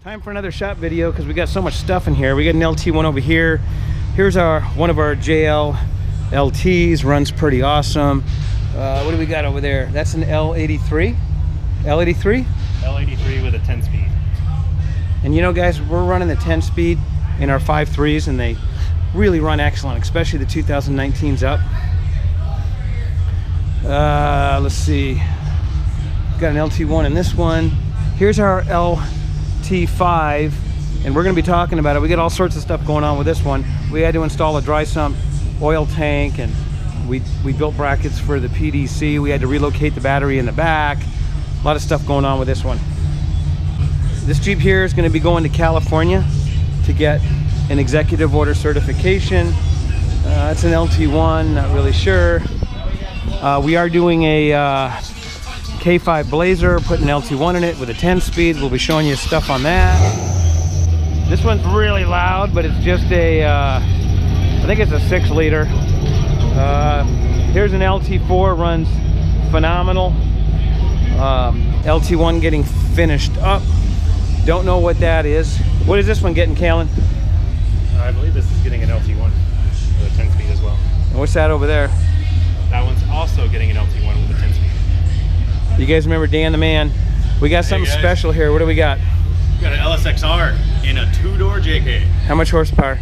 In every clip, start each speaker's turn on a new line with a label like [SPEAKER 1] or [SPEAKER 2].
[SPEAKER 1] Time for another shop video because we got so much stuff in here. We got an LT1 over here. Here's one of our JL LTs, runs pretty awesome. What do we got over there? That's an L83. L83?
[SPEAKER 2] L83 with a 10 speed.
[SPEAKER 1] And you know guys, we're running the 10 speed in our 5.3s and they really run excellent, especially the 2019s up. Let's see. Got an LT1 in this one. Here's our LT5, and we're going to be talking about it. We got all sorts of stuff going on with this one. We had to install a dry sump oil tank, and we built brackets for the PDC. We had to relocate the battery in the back. A lot of stuff going on with this one. This Jeep here is going to be going to California to get an executive order certification. It's an LT1, not really sure. We are doing a K5 Blazer, putting an LT1 in it with a 10 speed. We'll be showing you stuff on that. This one's really loud, but it's just a, I think it's a 6 liter. Here's an LT4, runs phenomenal. LT1 getting finished up. Don't know what that is. What is this one getting, Kalen?
[SPEAKER 2] I believe this is getting an LT1 with a 10 speed as well.
[SPEAKER 1] And what's that over there?
[SPEAKER 2] That one's also getting an LT1 with a 10 speed.
[SPEAKER 1] You guys remember Dan the Man? We got something special here. What do we got?
[SPEAKER 3] We got an LSXR in a 2-door JK.
[SPEAKER 1] How much horsepower?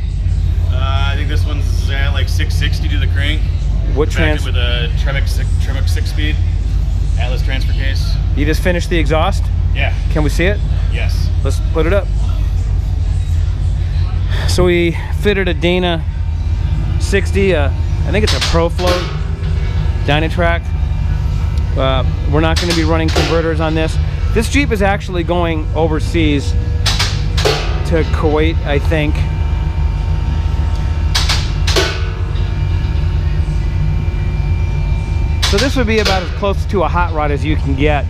[SPEAKER 3] I think this one's like 660 to the crank.
[SPEAKER 1] What trans?
[SPEAKER 3] With a Tremec 6-speed Atlas transfer case.
[SPEAKER 1] You just finished the exhaust?
[SPEAKER 3] Yeah.
[SPEAKER 1] Can we see it?
[SPEAKER 3] Yes.
[SPEAKER 1] Let's put it up. So we fitted a Dana 60. I think it's a Pro Float Dynatrac. We're not going to be running converters on this. This Jeep is actually going overseas to Kuwait, I think. So this would be about as close to a hot rod as you can get.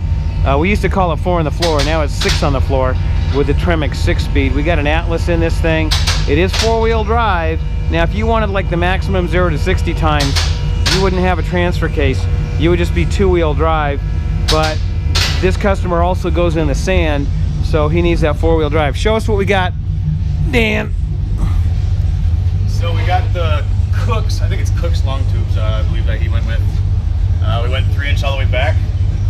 [SPEAKER 1] We used to call it 4 on the floor, now it's 6 on the floor with the Tremec 6-speed. We got an Atlas in this thing. It is 4-wheel drive. Now if you wanted like the maximum 0 to 60 times, you wouldn't have a transfer case. You would just be 2-wheel drive, but this customer also goes in the sand, so he needs that 4-wheel drive. Show us what we got, Dan.
[SPEAKER 3] So we got the Cooks, I think it's Cooks long tubes, I believe that he went with. We went 3-inch all the way back,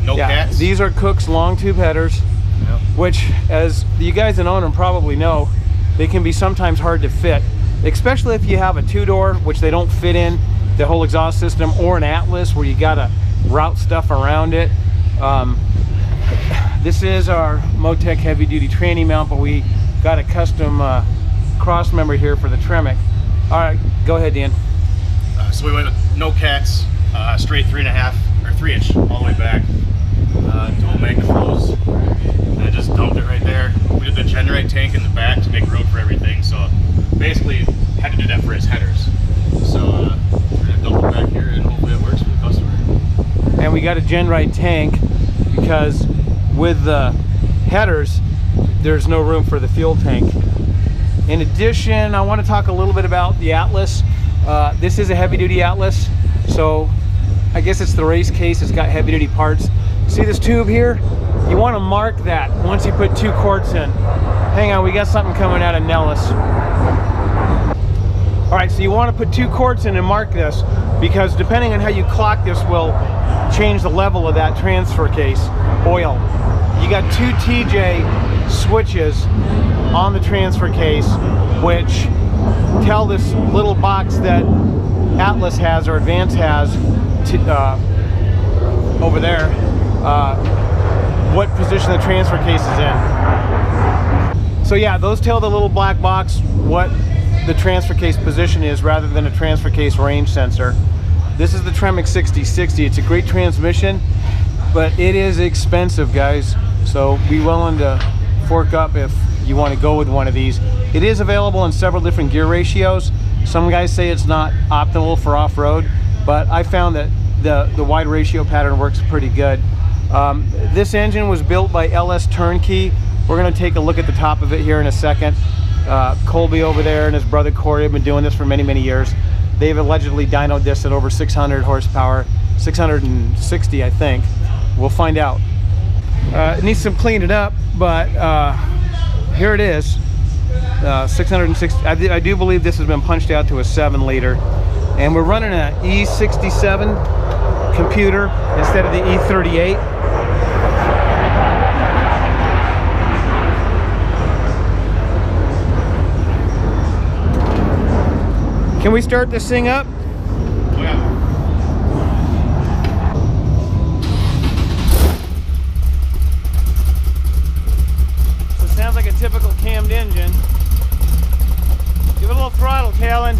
[SPEAKER 3] no cats.
[SPEAKER 1] These are Cooks long tube headers,
[SPEAKER 3] yep.
[SPEAKER 1] Which, as you guys that own them probably know, they can be sometimes hard to fit, especially if you have a 2-door, which they don't fit in the whole exhaust system, or an Atlas where you gotta route stuff around it. This is our Motec heavy duty tranny mount, but we got a custom cross member here for the Tremec. All right, go ahead, Dan.
[SPEAKER 3] So we went with no cats, straight 3.5 or 3-inch all the way back, dual MagnaFlows, and I just dumped it right there. We did the Generate tank in the back to make room for everything, so basically had to do that for his headers. So we're gonna dump it back here and hopefully it works for the customer.
[SPEAKER 1] And we got a Generate tank because with the headers, there's no room for the fuel tank. In addition, I want to talk a little bit about the Atlas. This is a heavy-duty Atlas, so I guess it's the race case. It's got heavy-duty parts. See this tube here? You want to mark that once you put 2 quarts in. Hang on, we got something coming out of Nellis. All right, so you want to put 2 quarts in and mark this, because depending on how you clock this will change the level of that transfer case oil. You got 2 TJ switches on the transfer case, which tell this little box that Atlas has or Advance has to, over there what position the transfer case is in. So yeah, those tell the little black box what the transfer case position is rather than a transfer case range sensor. This is the Tremec 6060. It's a great transmission, but it is expensive, guys. So be willing to fork up if you want to go with one of these. It is available in several different gear ratios. Some guys say it's not optimal for off-road, but I found that the wide ratio pattern works pretty good. This engine was built by LS Turnkey. We're going to take a look at the top of it here in a second. Colby over there and his brother Corey have been doing this for many, many years. They've allegedly dynoed this at over 600 horsepower, 660 I think. We'll find out. It needs some cleaning up, but here it is. 660. I do believe this has been punched out to a 7-liter, and we're running an E67 computer instead of the E38. Can we start this thing up?
[SPEAKER 3] Oh, yeah.
[SPEAKER 1] So it sounds like a typical cammed engine. Give it a little throttle, Talon.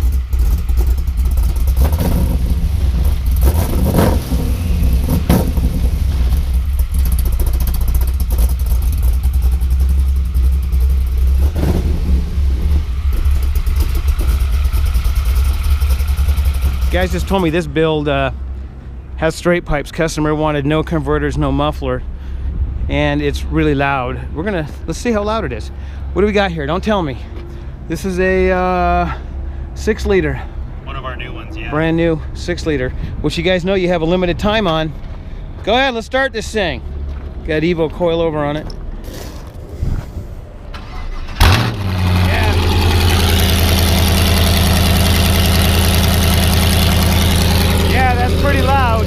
[SPEAKER 1] Guys just told me this build has straight pipes. Customer wanted no converters, no muffler, and it's really loud. Let's see how loud it is. What do we got here? Don't tell me. This is a 6-liter.
[SPEAKER 2] One of our new ones, yeah.
[SPEAKER 1] Brand new 6-liter, which you guys know you have a limited time on. Go ahead, let's start this thing. Got Evo coil over on it. Yeah, that's pretty loud.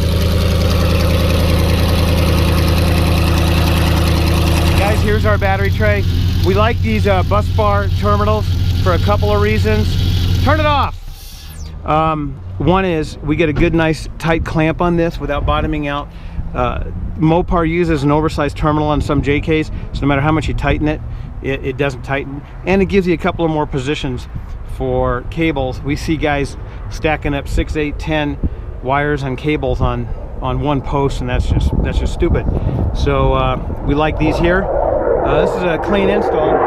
[SPEAKER 1] Guys, here's our battery tray. We like these bus bar terminals for a couple of reasons. Turn it off. One is we get a good, nice, tight clamp on this without bottoming out. Mopar uses an oversized terminal on some JKs, so no matter how much you tighten it, it doesn't tighten. And it gives you a couple of more positions for cables. We see guys stacking up 6, 8, 10 wires and cables on one post, and that's just stupid. So we like these here. This is a clean install.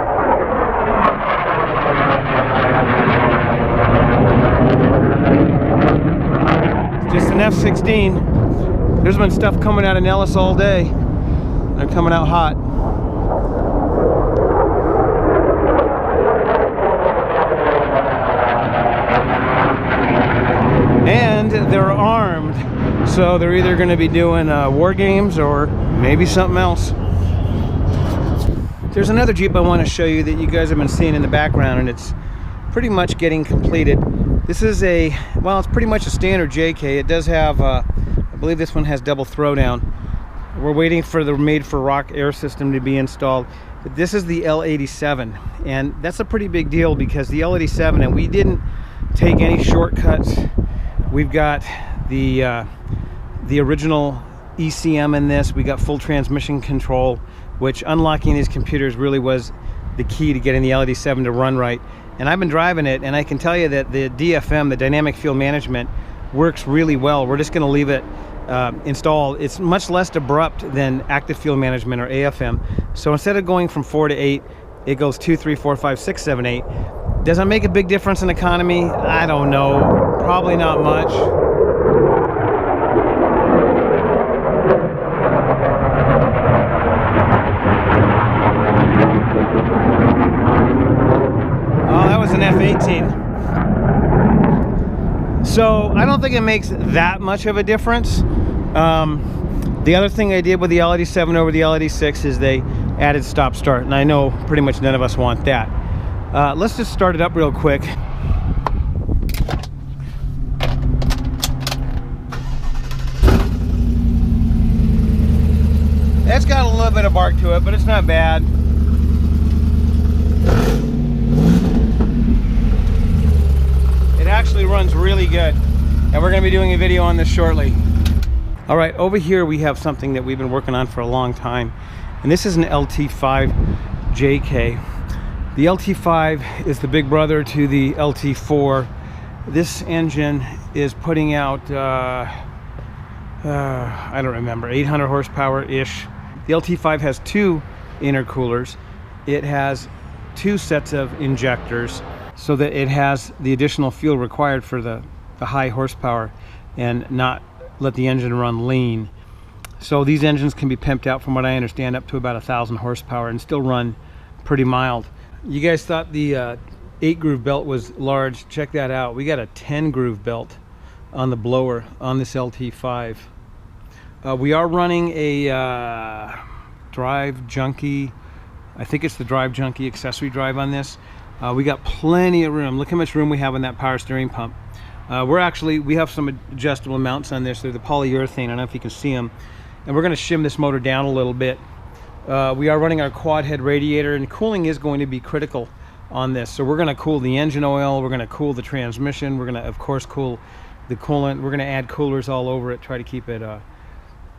[SPEAKER 1] Just an F16. There's been stuff coming out of Nellis all day. They're coming out hot. And they're armed, so they're either going to be doing war games or maybe something else. There's another Jeep I want to show you that you guys have been seeing in the background, and it's pretty much getting completed. This is well, it's pretty much a standard JK. It does have, I believe this one has double throwdown. We're waiting for the made for rock air system to be installed. But this is the L87, and that's a pretty big deal because the L87, and we didn't take any shortcuts. We've got the original ECM in this. We got full transmission control, which unlocking these computers really was the key to getting the L87 to run right. And I've been driving it, and I can tell you that the DFM, the dynamic fuel management, works really well. We're just going to leave it installed. It's much less abrupt than active fuel management or AFM. So instead of going from 4 to 8, it goes 2, 3, 4, 5, 6, 7, 8. Does it make a big difference in economy? I don't know. Probably not much. Oh, that was an F18. So I don't think it makes that much of a difference. The other thing I did with the L87 over the L86 is they added stop start, and I know pretty much none of us want that. Let's just start it up real quick. It's got a little bit of bark to it, but it's not bad. It actually runs really good, and we're going to be doing a video on this shortly. All right, over here we have something that we've been working on for a long time, and this is an LT5 JK. The LT5 is the big brother to the LT4. This engine is putting out, I don't remember, 800 horsepower-ish. The LT5 has 2 intercoolers. It has 2 sets of injectors so that it has the additional fuel required for the high horsepower and not let the engine run lean. So these engines can be pimped out, from what I understand, up to about 1,000 horsepower and still run pretty mild. You guys thought the 8-groove belt was large. Check that out. We got a 10-groove belt on the blower on this LT5. We are running a Drive Junkie I think it's the Drive Junkie accessory drive on this. We got plenty of room. Look how much room we have on that power steering pump. We have some adjustable mounts on this. They're the polyurethane. I don't know if you can see them. And we're going to shim this motor down a little bit. We are running our quad head radiator, and cooling is going to be critical on this. So we're going to cool the engine oil. We're going to cool the transmission. We're going to, of course, cool the coolant. We're going to add coolers all over it, try to keep it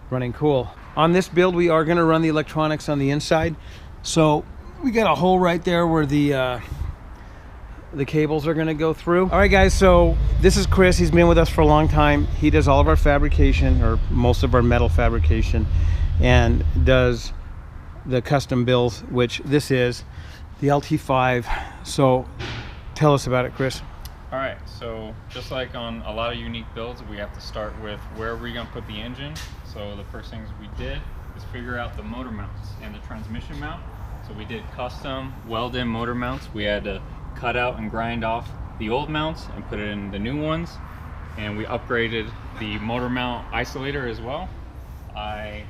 [SPEAKER 1] running cool. On this build, we are going to run the electronics on the inside. So we got a hole right there where the cables are going to go through. All right, guys, so this is Chris. He's been with us for a long time. He does all of our fabrication, or most of our metal fabrication, and does the custom builds, which this is the LT5. So tell us about it, Chris.
[SPEAKER 4] All right, so just like on a lot of unique builds, we have to start with where we're going to put the engine. So the first things we did is figure out the motor mounts and the transmission mount. So we did custom weld-in motor mounts. We had to cut out and grind off the old mounts and put it in the new ones, and we upgraded the motor mount isolator as well. I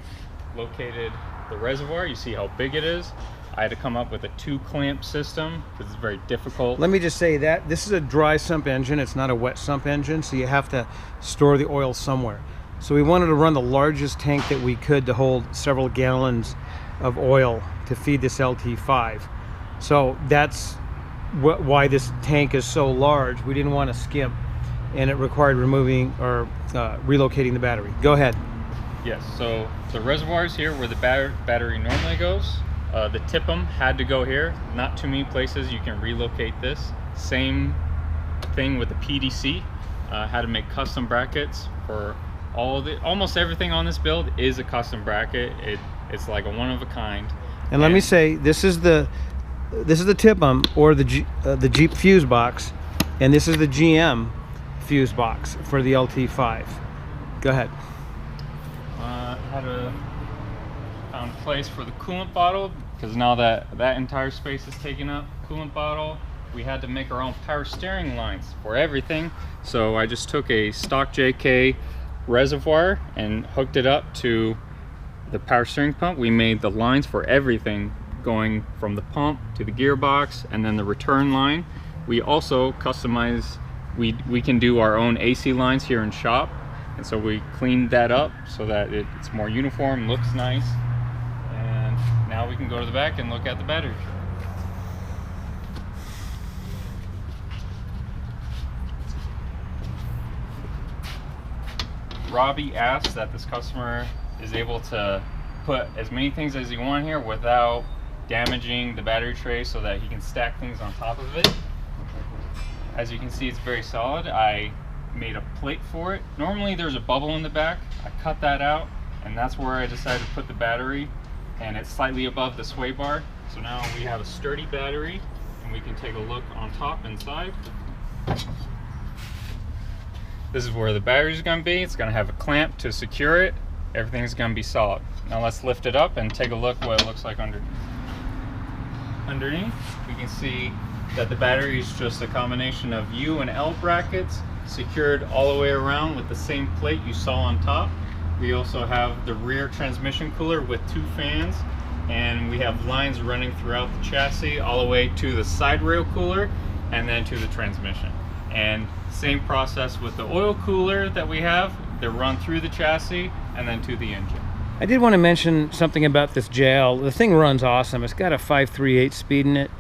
[SPEAKER 4] located the reservoir. You see how big it is. I had to come up with a 2-clamp system because it's very difficult.
[SPEAKER 1] Let me just say that this is a dry sump engine. It's not a wet sump engine, so you have to store the oil somewhere. So we wanted to run the largest tank that we could to hold several gallons of oil to feed this LT5. So that's why this tank is so large. We didn't want to skimp, and it required removing or relocating the battery. Go ahead.
[SPEAKER 4] Yes, so the reservoir is here where the battery normally goes. The tip-em had to go here. Not too many places you can relocate this. Same thing with the PDC. Had to make custom brackets for almost everything on this build is a custom bracket. It's like a one-of-a-kind.
[SPEAKER 1] And let me say, this is the tip-em, or the Jeep fuse box, and this is the GM fuse box for the LT5. Go ahead.
[SPEAKER 4] Had a found a place for the coolant bottle, because now that entire space is taken up. Coolant bottle. We had to make our own power steering lines for everything. So I just took a stock JK reservoir and hooked it up to the power steering pump. We made the lines for everything, going from the pump to the gearbox, and then the return line. We also customize, we can do our own AC lines here in shop, and so we cleaned that up so that it's more uniform, looks nice. And now we can go to the back and look at the battery. Robbie asked that this customer is able to put as many things as he wants here without damaging the battery tray, so that he can stack things on top of it. As you can see, it's very solid. I made a plate for it. Normally there's a bubble in the back. I cut that out, and that's where I decided to put the battery, and it's slightly above the sway bar. So now we have a sturdy battery, and we can take a look on top inside. This is where the battery is going to be. It's going to have a clamp to secure it. Everything's going to be solid. Now let's lift it up and take a look what it looks like underneath. Underneath, we can see that the battery is just a combination of U and L brackets secured all the way around with the same plate you saw on top. We also have the rear transmission cooler with 2 fans, and we have lines running throughout the chassis all the way to the side rail cooler and then to the transmission. And same process with the oil cooler that we have. They run through the chassis and then to the engine.
[SPEAKER 1] I did want to mention something about this JL. The thing runs awesome. It's got a 5.38 speed in it.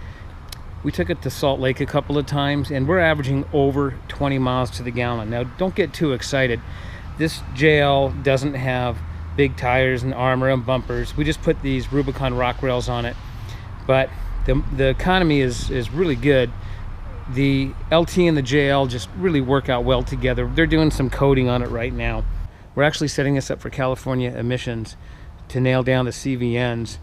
[SPEAKER 1] We took it to Salt Lake a couple of times, and we're averaging over 20 miles to the gallon. Now, don't get too excited. This JL doesn't have big tires and armor and bumpers. We just put these Rubicon rock rails on it, but the economy is really good. The LT and the JL just really work out well together. They're doing some coating on it right now. We're actually setting this up for California emissions to nail down the CVNs,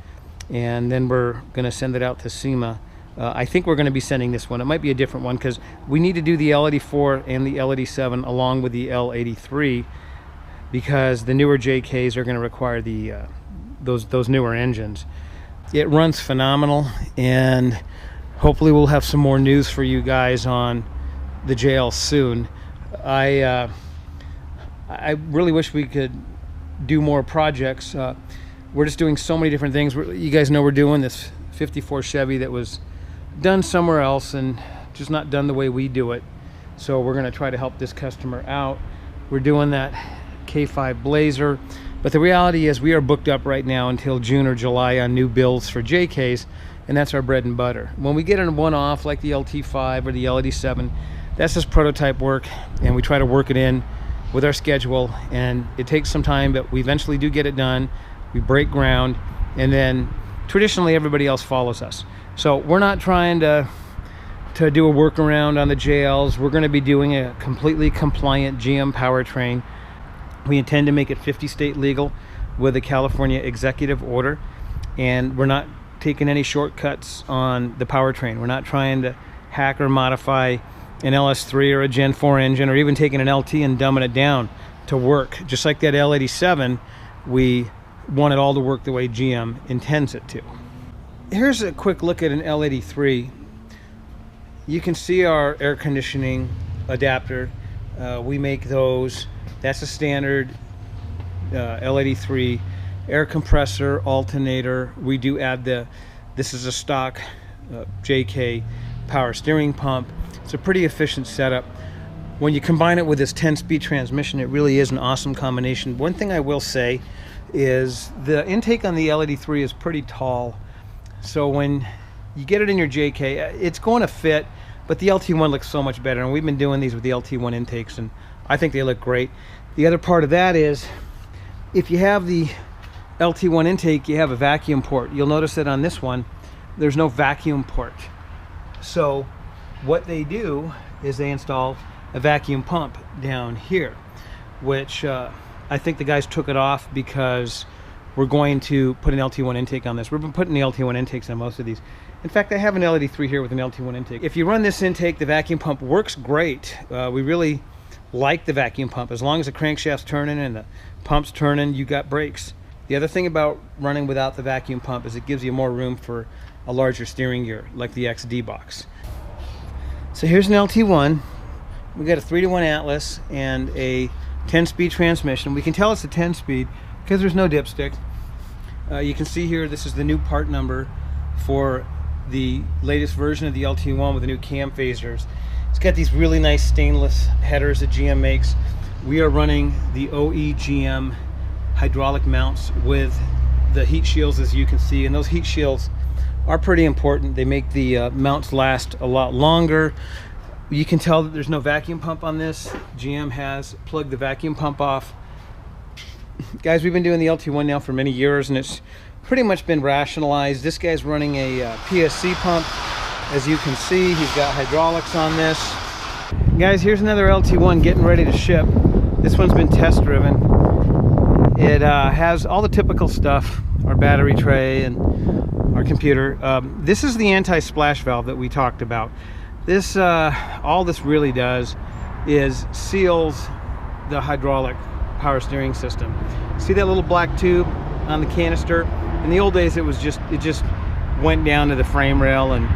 [SPEAKER 1] and then we're going to send it out to SEMA. I think we're going to be sending this one. It might be a different one because we need to do the L84 and the L87 along with the L83, because the newer JKs are going to require the those newer engines. It runs phenomenal, and hopefully we'll have some more news for you guys on the JL soon. I really wish we could do more projects. We're just doing so many different things. You guys know we're doing this 54 Chevy that was done somewhere else and just not done the way we do it. So we're going to try to help this customer out. We're doing that K5 Blazer, but the reality is we are booked up right now until June or July on new builds for JKs, and that's our bread and butter. When we get in one-off like the LT5 or the L87, that's just prototype work, and we try to work it in with our schedule, and it takes some time, but we eventually do get it done. We break ground, and then traditionally everybody else follows us. So we're not trying to do a workaround on the JLs. We're going to be doing a completely compliant GM powertrain. We intend to make it 50 state legal with a California executive order, and we're not taking any shortcuts on the powertrain. We're not trying to hack or modify an LS3 or a Gen 4 engine, or even taking an LT and dumbing it down to work. Just like that L87, we want it all to work the way GM intends it to. Here's a quick look at an L83. You can see our air conditioning adapter. We make those. That's a standard L83 air compressor, alternator. We do add this is a stock JK power steering pump. It's a pretty efficient setup. When you combine it with this 10-speed transmission, it really is an awesome combination. One thing I will say is the intake on the L83 is pretty tall. So when you get it in your JK, it's going to fit, but the LT1 looks so much better. And we've been doing these with the LT1 intakes, and I think they look great. The other part of that is, if you have the LT1 intake, you have a vacuum port. You'll notice that on this one, there's no vacuum port. So what they do is they install a vacuum pump down here, which I think the guys took it off because we're going to put an LT1 intake on this. We've been putting the LT1 intakes on most of these. In fact, I have an L83 here with an LT1 intake. If you run this intake, the vacuum pump works great. We really like the vacuum pump. As long as the crankshaft's turning and the pump's turning, you got brakes. The other thing about running without the vacuum pump is it gives you more room for a larger steering gear, like the XD box. So here's an LT1. We got a 3-to-1 Atlas and a 10-speed transmission. We can tell it's a 10-speed because there's no dipstick. You can see here, this is the new part number for the latest version of the LT1 with the new cam phasers. It's got these really nice stainless headers that GM makes. We are running the OEGM hydraulic mounts with the heat shields, as you can see, and those heat shields are pretty important. They make the mounts last a lot longer. You can tell that there's no vacuum pump on this. GM has plugged the vacuum pump off. Guys, we've been doing the LT1 now for many years, and it's pretty much been rationalized. This guy's running a PSC pump. As you can see, he's got hydraulics on this. Guys, here's another LT1 getting ready to ship. This one's been test driven. It has all the typical stuff, our battery tray and our computer. This is the anti-splash valve that we talked about. This, all this really does is seals the hydraulic power steering system. See that little black tube on the canister? In the old days, it just went down to the frame rail and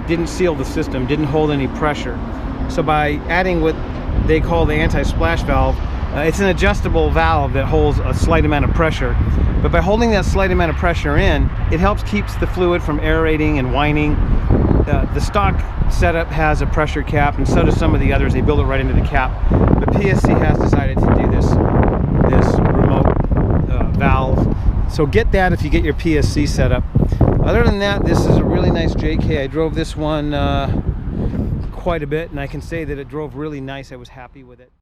[SPEAKER 1] didn't seal the system, didn't hold any pressure. So by adding what they call the anti-splash valve, it's an adjustable valve that holds a slight amount of pressure. But by holding that slight amount of pressure in, it helps keeps the fluid from aerating and whining. The stock setup has a pressure cap, and so do some of the others. They build it right into the cap. But PSC has decided to do this remote valve. So get that if you get your PSC setup. Other than that, this is a really nice JK. I drove this one quite a bit, and I can say that it drove really nice. I was happy with it.